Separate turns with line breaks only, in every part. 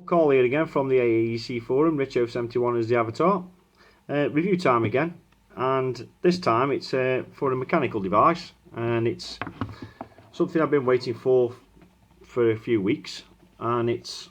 Call here again from the AEC forum. Richo71 is the avatar. Review time again, and this time it's for a mechanical device, and it's something I've been waiting for a few weeks, and it's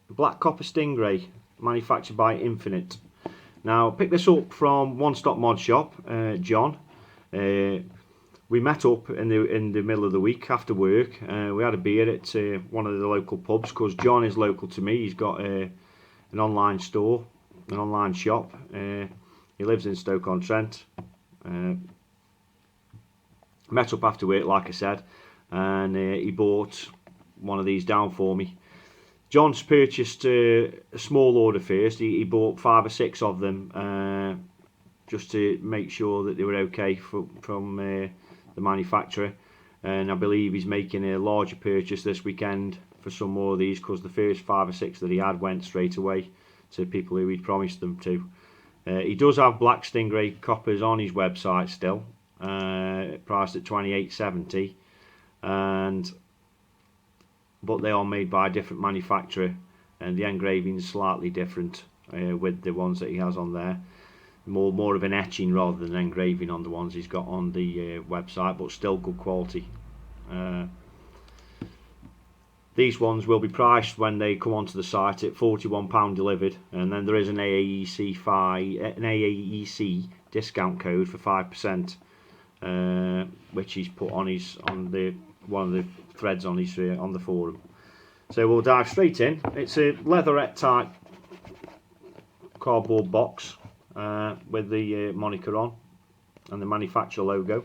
black copper Stingray manufactured by Infinite. Now, I picked this up from One Stop Mod Shop, John. We met up in the middle of the week after work. We had a beer at one of the local pubs because John is local to me. He's got an online store, an online shop. He lives in Stoke-on-Trent. Met up after work, like I said, and he bought one of these down for me. John's purchased a small order first. He bought 5 or 6 of them just to make sure that they were okay from the manufacturer, and I believe he's making a larger purchase this weekend for some more of these, because the first 5 or 6 that he had went straight away to people who he'd promised them to. He does have black Stingray coppers on his website still, priced at $28.70, but they are made by a different manufacturer, and the engraving is slightly different with the ones that he has on there. More of an etching rather than engraving on the ones he's got on the website, but still good quality. These ones will be priced when they come onto the site at £41 delivered, and then there is an AEC discount code for 5%, which he's put on one of the threads on his on the forum. So we'll dive straight in. It's a leatherette type cardboard box with the moniker on and the manufacturer logo.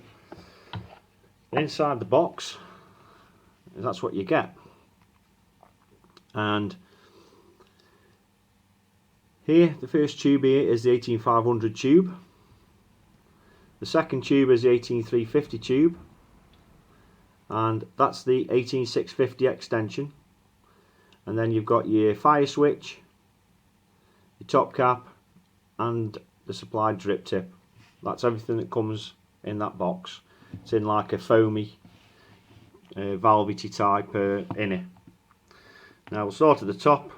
Inside the box, that's what you get. And here, the first tube here is the 18500 tube. The second tube is the 18350 tube, and that's the 18650 extension. And then you've got your fire switch, your top cap, and the supplied drip tip. That's everything that comes in that box. It's in like a foamy, velvety type inner. Now we'll start at the top,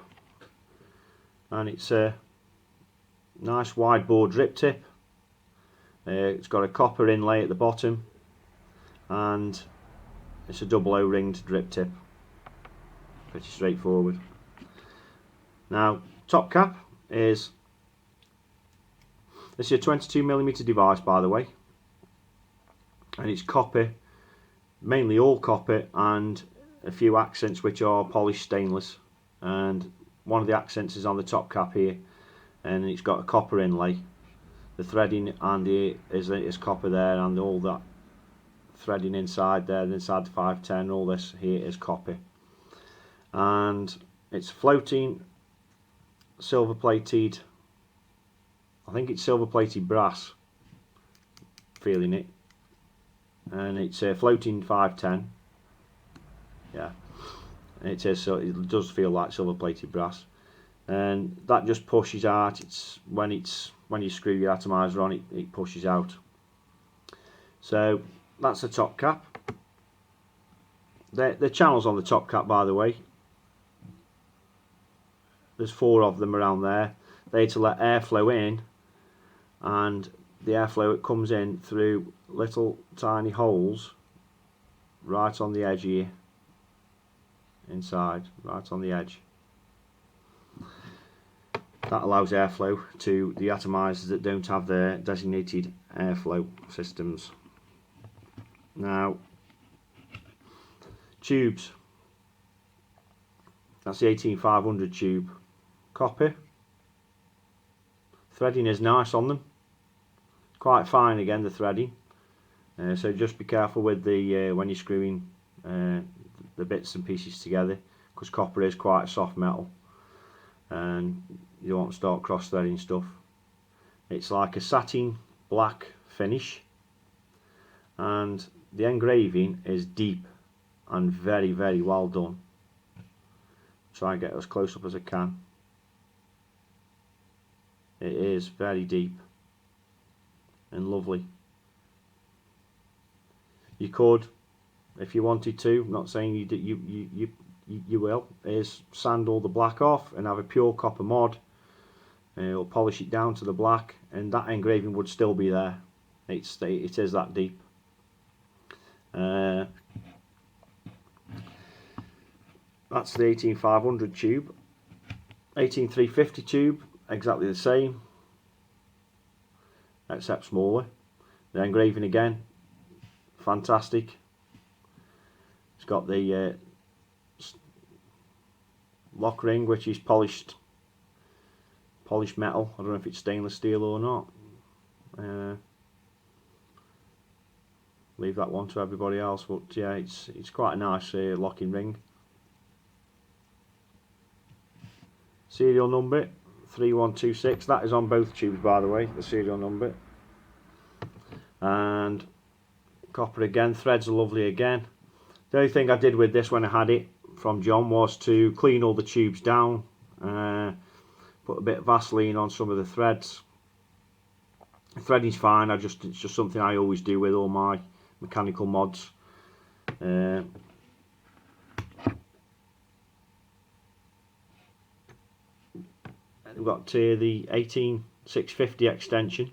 and it's a nice wide bore drip tip. It's got a copper inlay at the bottom, and it's a double O-ringed drip tip. Pretty straightforward. Now, top cap is, this is a 22mm device, by the way, and it's copper, mainly all copper, and a few accents which are polished stainless. And one of the accents is on the top cap here, and it's got a copper inlay. The threading and is copper there, and all that threading inside there, inside the 510, all this here is copper. And it's floating silver plated, I think it's silver plated brass, feeling it, and it's a floating 510. Yeah, it is, so it does feel like silver plated brass, and that just pushes out. It's when you screw your atomizer on, it pushes out. So that's the top cap. The channels on the top cap, by the way, there's 4 of them around there. They're to let airflow in, and the airflow, it comes in through little tiny holes right on the edge here, inside, right on the edge. That allows airflow to the atomizers that don't have their designated airflow systems. Now, tubes, that's the 18500 tube, copper. Threading is nice on them, quite fine again, the threading, so just be careful with the when you're screwing the bits and pieces together, because copper is quite a soft metal, and you don't want to start cross threading stuff. It's like a satin black finish, and the engraving is deep and very, very well done. Try and get as close up as I can. It is very deep and lovely. You could, if you wanted to, I'm not saying you you will, is sand all the black off and have a pure copper mod. It'll polish it down to the black, and that engraving would still be there. It is that deep. That's the 18500 tube. 18350 tube, exactly the same, except smaller. The engraving again, fantastic. It's got the lock ring, which is polished metal. I don't know if it's stainless steel or not. Leave that one to everybody else, but yeah, it's quite a nice locking ring. Serial number 3126. That is on both tubes, by the way, the serial number. And copper again. Threads are lovely again. The only thing I did with this when I had it from John was to clean all the tubes down, put a bit of Vaseline on some of the threads. The threading's fine. It's just something I always do with all my mechanical mods. We've got the 18650 extension.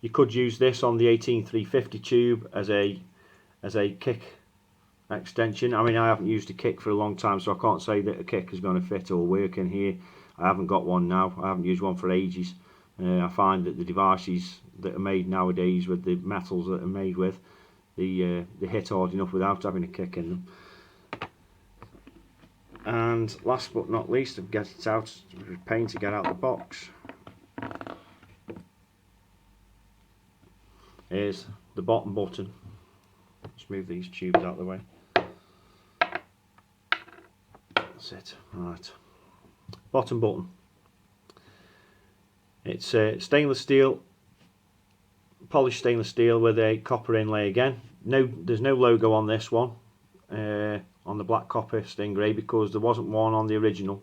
You could use this on the 18350 tube as a kick extension. I mean, I haven't used a kick for a long time, so I can't say that a kick is going to fit or work in here. I haven't got one now. I haven't used one for ages. I find that the devices that are made nowadays with the metals that are made with, they hit hard enough without having a kick in them. And last but not least, to get it out, pain to get out the box, is the bottom button. Let's move these tubes out of the way. That's it. Right. Bottom button. It's stainless steel, polished stainless steel with a copper inlay again. There's no logo on this one. On the black copper Stingray, because there wasn't one on the original,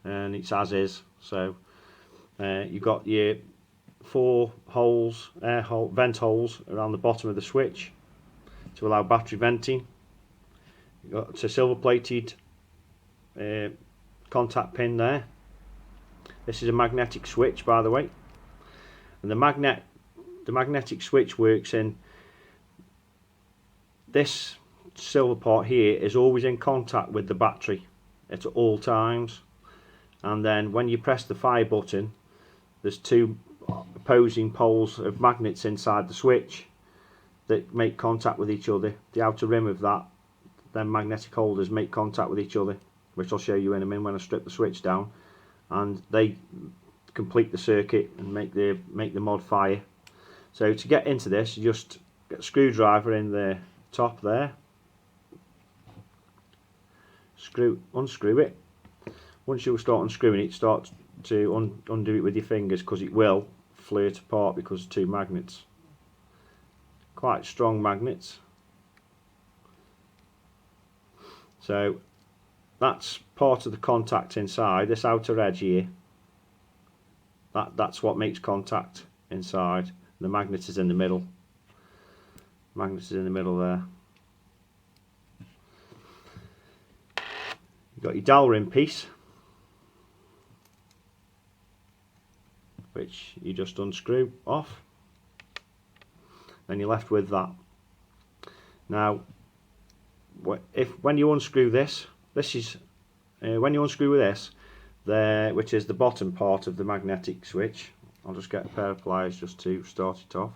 and it's as is. So you've got your 4 holes, vent holes around the bottom of the switch to allow battery venting. You've got a silver plated contact pin there. This is a magnetic switch, by the way, and the magnetic switch works in this silver part here is always in contact with the battery at all times, and then when you press the fire button, there's 2 opposing poles of magnets inside the switch that make contact with each other. The outer rim of that, then magnetic holders make contact with each other, which I'll show you in a minute when I strip the switch down, and they complete the circuit and make the mod fire. So to get into this, you just get a screwdriver in the top there, unscrew it. Once you start unscrewing it, start to undo it with your fingers, because it will flirt apart because of 2 magnets, quite strong magnets. So that's part of the contact inside this outer edge here. That's what makes contact inside. The magnet is in the middle. Magnet is in the middle there. You've got your dowel rim piece, which you just unscrew off. Then you're left with that. Now, when you unscrew this is when you unscrew this there, which is the bottom part of the magnetic switch. I'll just get a pair of pliers just to start it off.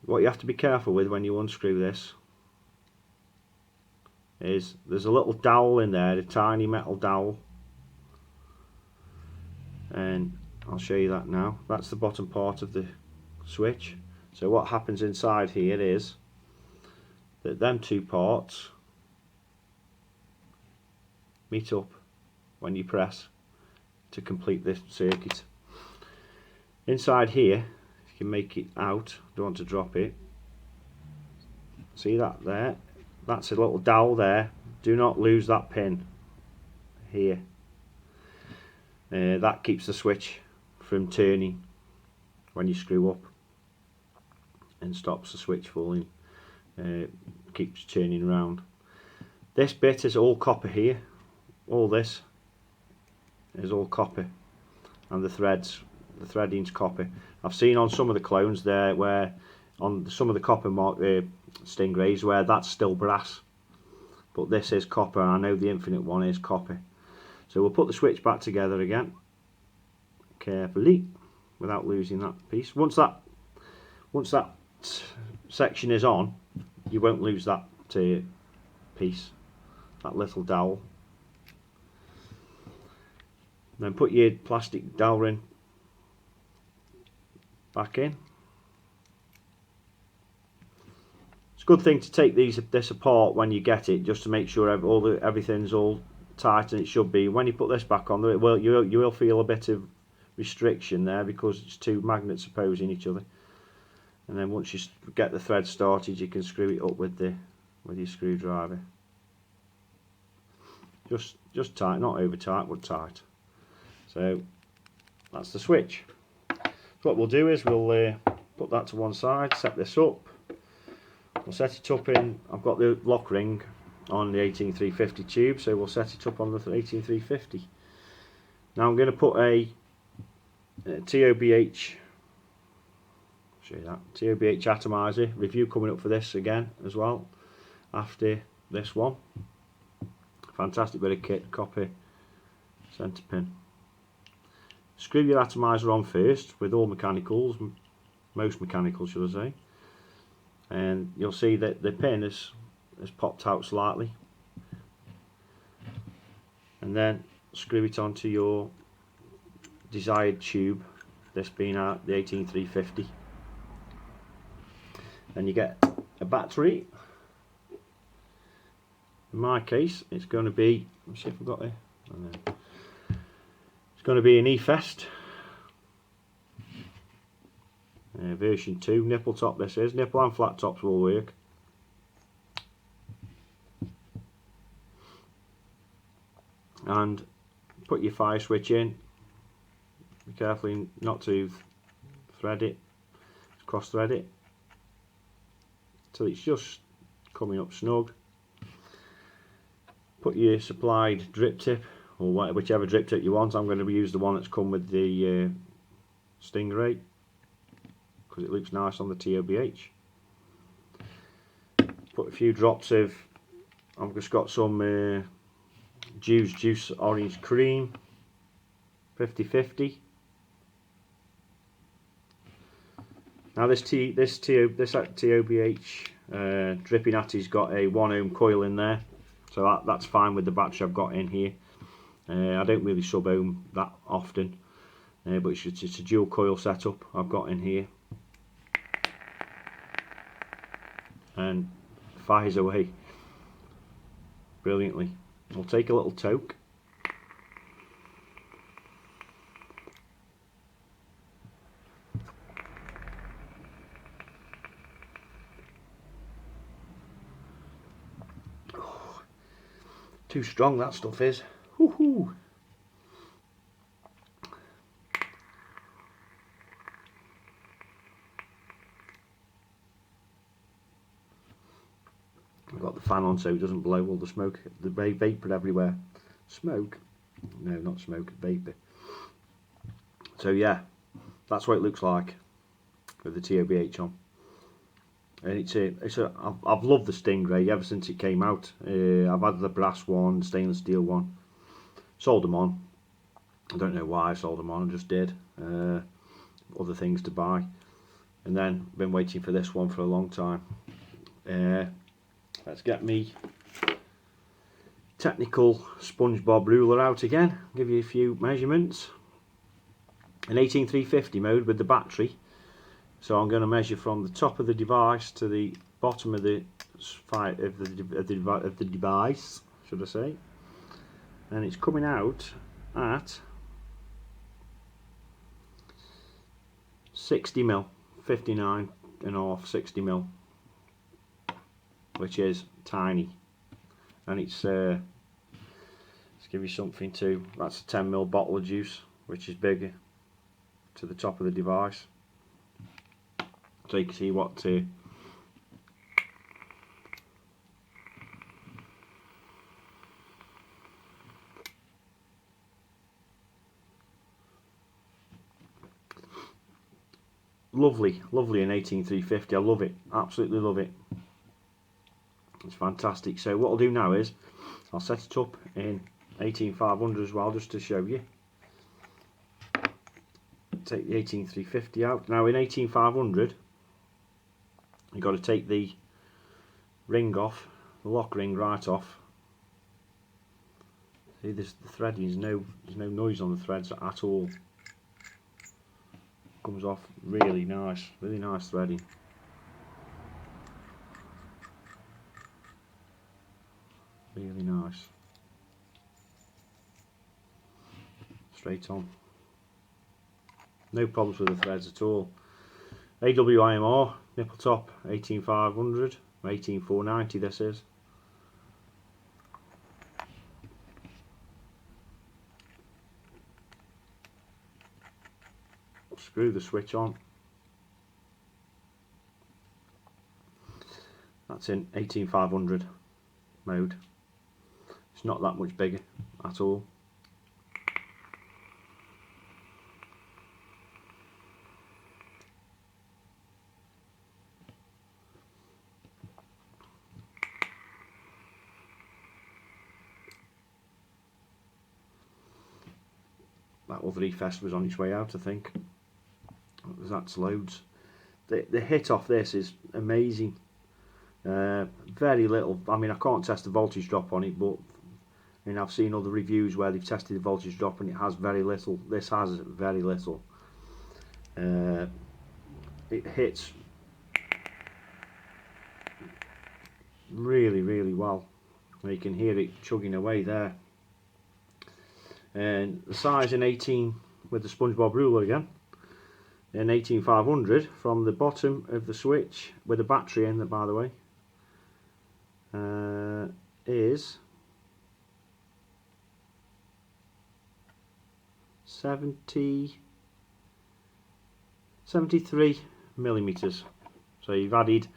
What you have to be careful with when you unscrew this is there's a little dowel in there, a tiny metal dowel, and I'll show you that now. That's the bottom part of the switch. So what happens inside here is that them 2 parts meet up when you press to complete this circuit. Inside here, if you can make it out, don't want to drop it, see that there? That's a little dowel there. Do not lose that pin here. That keeps the switch from turning when you screw up. and stops the switch falling, keeps turning around. This bit is all copper here, all this is all copper, and the threading's copper. I've seen on some of the clones there where on some of the copper Stingrays where that's still brass, but this is copper. I know the Infinite one is copper. So we'll put the switch back together again carefully without losing that piece. Once that section is on, you won't lose that piece, that little dowel. Then put your plastic dowel ring back in. It's a good thing to take this apart when you get it, just to make sure everything's all tight, and it should be. When you put this back on, you will feel a bit of restriction there because it's two magnets opposing each other. And then once you get the thread started, you can screw it up with your screwdriver. Just tight, not over tight, but tight. So that's the switch. So what we'll do is we'll put that to one side, set this up. We'll set it up in, I've got the lock ring on the 18350 tube, so we'll set it up on the 18350. Now I'm going to put a TOBH, show you that, TOBH atomizer review coming up for this again as well after this one. Fantastic bit of kit, copper centre pin. Screw your atomizer on first with all mechanicals, most mechanicals should I say, and you'll see that the pin has popped out slightly, and then screw it onto your desired tube, this being the 18350. Then you get a battery. In my case it's going to be, let's see if we've got it, it's going to be an e-fest version 2 nipple top. This is nipple and flat tops will work. And put your fire switch in. Be careful not to thread it, cross thread it, till it's just coming up snug. Put your supplied drip tip, or whichever drip tip you want. I'm going to use the one that's come with the Stingray because it looks nice on the TOBH. Put a few drops of, I've just got some juice orange cream 50/50. Now this TOBH dripping atty's got a 1 ohm coil in there, so that's fine with the battery I've got in here. I don't really sub ohm that often, but it's a dual coil setup I've got in here, and fires away brilliantly. We'll take a little toke. Oh, too strong that stuff is. Woohoo! I've got the fan on so it doesn't blow all the smoke, the vapour everywhere. Smoke? No, not smoke, vapour. So yeah, that's what it looks like with the TOBH on. And I've loved the Stingray ever since it came out. I've had the brass one, stainless steel one. Sold them on. I don't know why I sold them on, I just did. Other things to buy. And then been waiting for this one for a long time. Let's get me technical SpongeBob ruler out again. Give you a few measurements. An 18350 mode with the battery. So I'm going to measure from the top of the device to the bottom of the device, should I say? And it's coming out at 60 mil, 59.5, 60 mil, which is tiny. And it's let's give you something too. That's a 10 mil bottle of juice, which is bigger, to the top of the device. so you can see what lovely in 18350. I love it, absolutely love it. It's fantastic. So what I'll do now is I'll set it up in 18500 as well, just to show you. Take the 18350 out. Now in 18500 you've got to take the ring off, the lock ring right off. See, this the threading, there's no noise on the threads at all. Comes off really nice threading. Really nice. Straight on. No problems with the threads at all. AWIMR, nipple top 18500, 18490 this is. Screw the switch on. That's in 18500 mode. It's not that much bigger at all. That other E-Fest was on its way out, I think. That's loads. The hit off this is amazing. Very little. I mean, I can't test the voltage drop on it, but I've seen other reviews where they've tested the voltage drop and it has very little. This has very little. It hits really well. You can hear it chugging away there. And the size in 18 with the SpongeBob ruler again. In 18500 from the bottom of the switch with the battery in there, by the way, is 73 millimeters. So you've added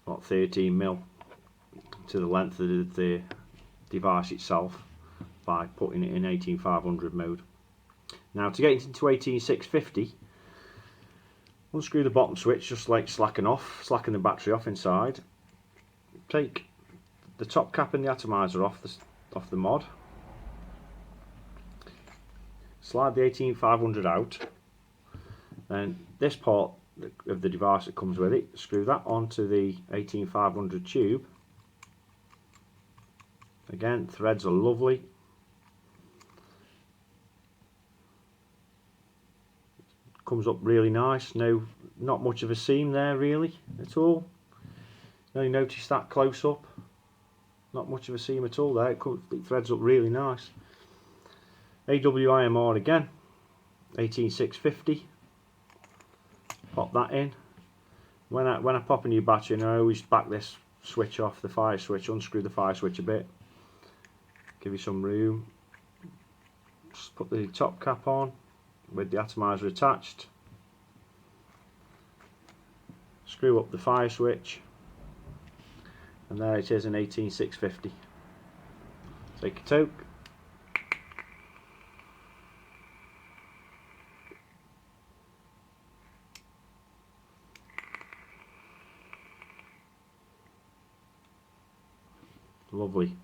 what, 13 mil to the length of the device itself by putting it in 18500 mode. Now to get it into 18650, unscrew the bottom switch, just like slacken the battery off inside. Take the top cap and the atomizer off the mod. Slide the 18500 out. Then this part of the device that comes with it, screw that onto the 18500 tube. Again, threads are lovely. Comes up really nice. Not much of a seam there really at all. You notice that close up. Not much of a seam at all there. It threads up really nice. AWIMR again. 18650. Pop that in. When I pop a new battery in, I always back this switch off, the fire switch, unscrew the fire switch a bit. Give you some room. Just put the top cap on with the atomizer attached. Screw up the fire switch, and there it is in 18650. Take a toke. Lovely.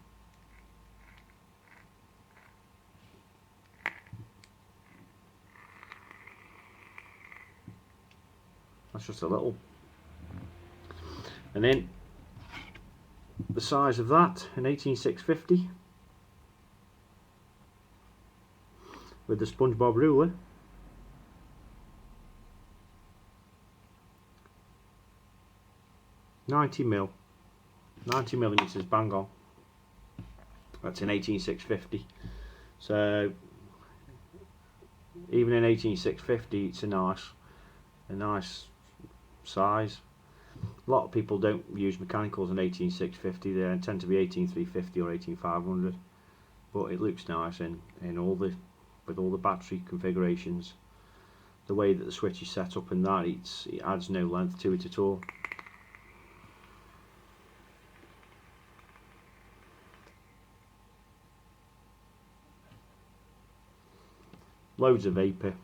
That's just a little. And then the size of that in 18650 with the SpongeBob ruler, .90 millimeters, bang on. That's in 18650. So even in 18650, it's a nice size. A lot of people don't use mechanicals in 18650. They tend to be 18350 or 18500, but it looks nice in all the with all the battery configurations. the way that the switch is set up and that, it adds no length to it at all. Loads of vapour.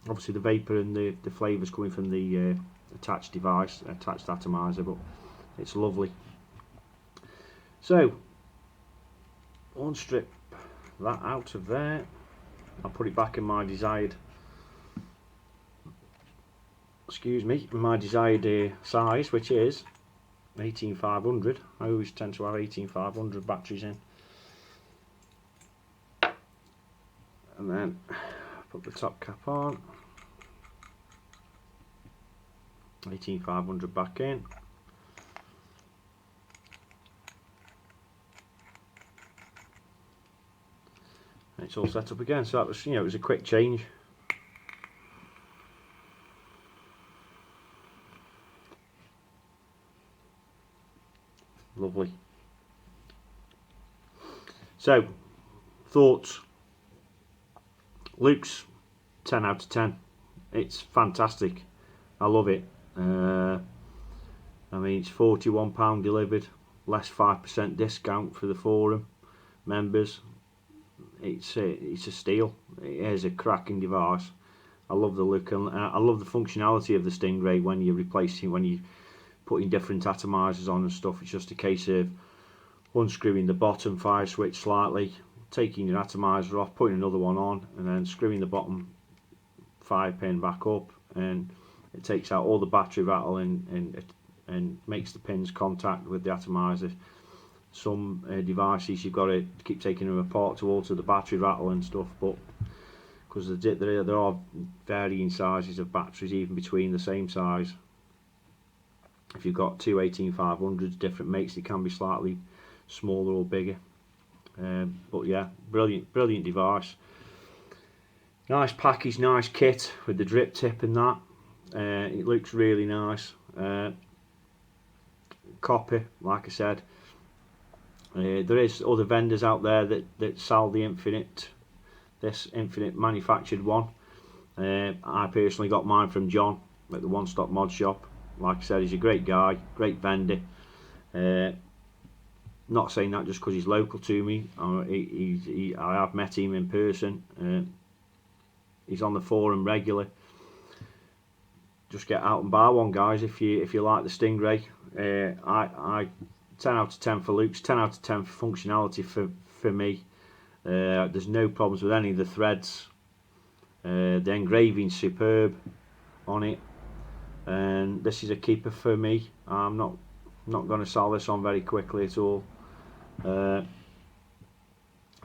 Obviously the vapour and the flavours coming from the attached device, attached atomizer, but it's lovely. So unstrip that out of there. I'll put it back in my desired, my desired size, which is 18500. I always tend to have 18500 batteries in. And then put the top cap on, 18500 back in. And it's all set up again. So that was, it was a quick change. Lovely. So, thoughts. Luke's 10 out of 10. It's fantastic. I love it. I mean, it's £41 delivered, less 5% discount for the forum members. It's a steal. It is a cracking device. I love the look and I love the functionality of the Stingray when you're replacing, when you're putting different atomizers on and stuff. It's just a case of unscrewing the bottom fire switch slightly, taking your atomizer off, putting another one on, and then screwing the bottom 5 pin back up, and it takes out all the battery rattle and makes the pins contact with the atomizer. Some devices you've got to keep taking them apart to alter the battery rattle and stuff, but because there are varying sizes of batteries even between the same size. If you've got two 18500s, different makes, it can be slightly smaller or bigger. But yeah, brilliant device. Nice package, nice kit with the drip tip and that. It looks really nice. Copy, like I said. There is other vendors out there that sell this Infinite manufactured one. I personally got mine from John at the One Stop Mod Shop. Like I said, he's a great guy, great vendor. Not saying that just because he's local to me. I have met him in person. He's on the forum regularly. Just get out and buy one, guys, if you like the Stingray. I 10 out of 10 for Luke's, 10 out of 10 for functionality for me. There's no problems with any of the threads. The engraving's superb on it, and this is a keeper for me. I'm not going to sell this on very quickly at all.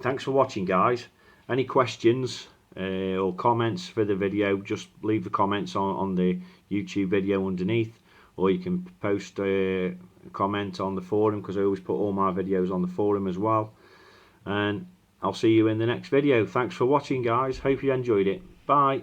Thanks for watching, guys. Any questions or comments for the video, just leave the comments on the YouTube video underneath, or you can post a comment on the forum, because I always put all my videos on the forum as well. And I'll see you in the next video. Thanks for watching, guys. Hope you enjoyed it. Bye.